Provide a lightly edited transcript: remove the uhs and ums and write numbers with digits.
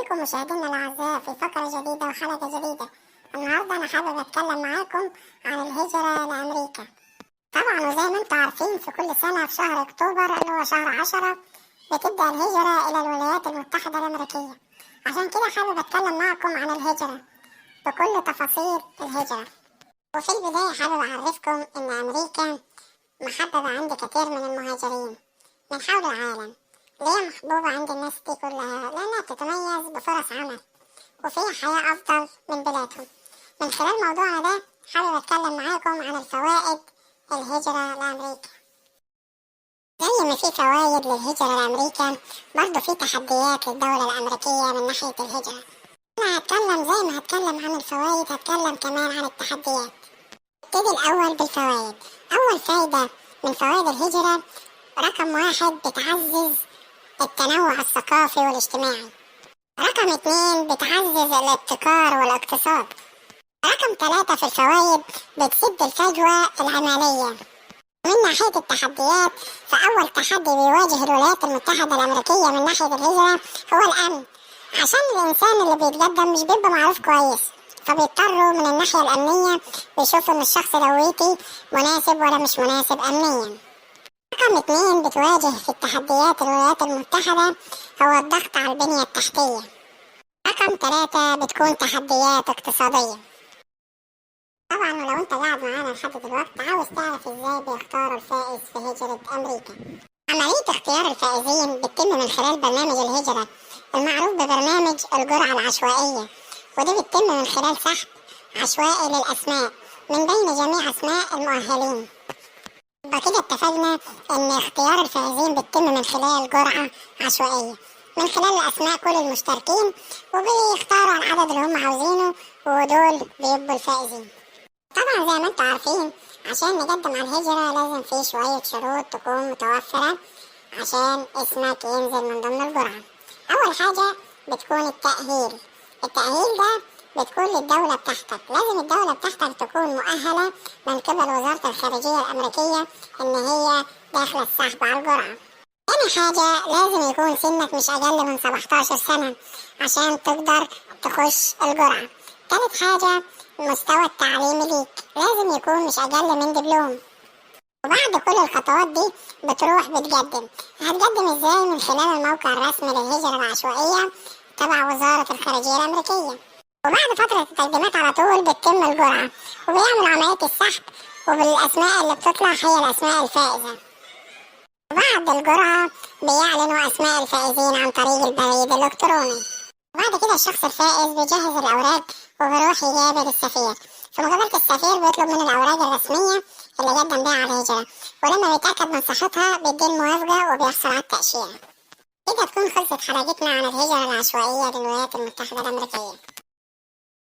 بكم مشاهدينا الأعزاء في فقرة جديدة وحلقة جديدة. النهاردة أنا حابب أتكلم معاكم عن الهجرة لأمريكا. طبعا وزي ما انتم عارفين في كل سنة في شهر أكتوبر اللي هو شهر 10 بتبدأ الهجرة إلى الولايات المتحدة الأمريكية. عشان كده حابب أتكلم معكم عن الهجرة بكل تفاصيل الهجرة. وفي البداية حابب أعرفكم إن أمريكا محببة عند كثير من المهاجرين من حول العالم. ليه محبوبة عند الناس دي كلها؟ لأنها تتميز بفرص عمل وفيها حياة أفضل من بلادهم. من خلال موضوعنا ده حابب أتكلم معاكم عن الفوائد الهجرة لأمريكا. زي ما في فوائد للهجرة لأمريكا برضه في تحديات للدولة الأمريكية من ناحية الهجرة. أنا هتكلم زي ما هتكلم عن الفوائد هتكلم كمان عن التحديات. نبتدي الأول بالفوائد. أول فايدة من فوائد الهجرة رقم 1 بتعزز التنوع الثقافي والاجتماعي. رقم 2 بتعزز الابتكار والاقتصاد. رقم 3 في الفوائد بتسد الفجوة العمالية. من ناحية التحديات فأول تحدي بيواجه الولايات المتحدة الأمريكية من ناحية الهجرة هو الأمن، عشان الإنسان اللي بيتقدم مش بيبقى معروف كويس، فبيضطروا من الناحية الأمنية بيشوفوا إن الشخص دويتي مناسب ولا مش مناسب أمنيا. رقم 2 بتواجه في التحديات الولايات المتحدة هو الضغط على البنية التحتية. رقم 3 بتكون تحديات اقتصادية. طبعا ولو انت قاعد معانا لحد دلوقتي عاوز تعرف ازاي بيختاروا الفائز في هجرة أمريكا. عملية اختيار الفائزين بتتم من خلال برنامج الهجرة المعروف ببرنامج الجرعة العشوائية، ودي بتتم من خلال سحب عشوائي للأسماء من بين جميع أسماء المؤهلين. يبقى كده اتفقنا ان اختيار الفائزين بيتم من خلال جرعة عشوائية من خلال الأسماء كل المشتركين، وبيختاروا العدد اللي هم عاوزينه ودول بيبقوا الفائزين. طبعا زي ما انتم عارفين عشان نقدم على الهجرة لازم في شوية شروط تكون متوفرة عشان اسمك ينزل من ضمن الجرعة. أول حاجة بتكون التأهيل. التأهيل ده بتكون للدولة بتاعتك، لازم الدولة بتاعتك تكون مؤهلة من قبل وزارة الخارجية الأمريكية إن هي داخلة السحب على الجرعة. تاني حاجة لازم يكون سنك مش أقل من 17 سنة عشان تقدر تخش الجرعة. تالت حاجة المستوى التعليمي ليك لازم يكون مش أقل من دبلوم. وبعد كل الخطوات دي بتروح بتقدم. هتقدم ازاي؟ من خلال الموقع الرسمي للهجرة العشوائية تبع وزارة الخارجية الأمريكية. وبعد فترة التقديمات على طول بتتم الجرعة وبيعملوا عملية السحب، وبالأسماء اللي بتطلع هي الأسماء الفائزة. بعد الجرعة بيعلنوا أسماء الفائزين عن طريق البريد الإلكتروني. بعد كده الشخص الفائز بيجهز الأوراق وبيروح يقابل السفير. في مقابلة السفير بيطلب من الأوراق الرسمية اللي قدم بيها على الهجرة، ولما بيتأكد من صحتها بيدي الموافقة وبيحصل على التأشيرة. كده تكون خلصت حلقتنا عن الهجرة العشوائية للولايات المتحدة الأمريكية.